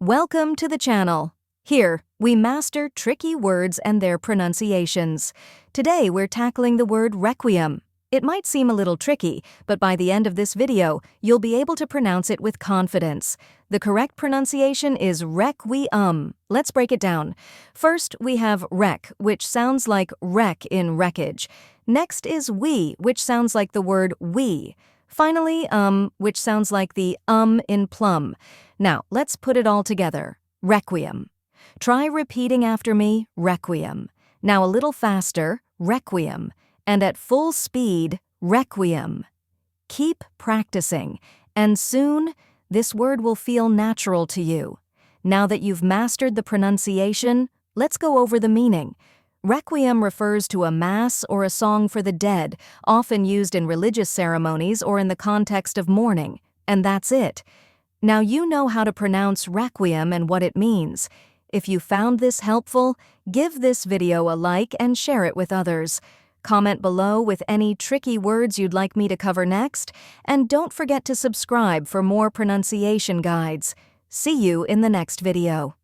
Welcome to the channel. Here, we master tricky words and their pronunciations. Today, we're tackling the word requiem. It might seem a little tricky, but by the end of this video, you'll be able to pronounce it with confidence. The correct pronunciation is requiem. Let's break it down. First, we have wreck, which sounds like wreck in wreckage. Next is we, which sounds like the word we. Finally, which sounds like the in plum. Now, let's put it all together. Requiem. Try repeating after me, requiem. Now a little faster, requiem. And at full speed, requiem. Keep practicing, and soon, this word will feel natural to you. Now that you've mastered the pronunciation, let's go over the meaning. Requiem refers to a mass or a song for the dead, often used in religious ceremonies or in the context of mourning. And that's it. Now you know how to pronounce requiem and what it means. If you found this helpful, give this video a like and share it with others. Comment below with any tricky words you'd like me to cover next, and don't forget to subscribe for more pronunciation guides. See you in the next video.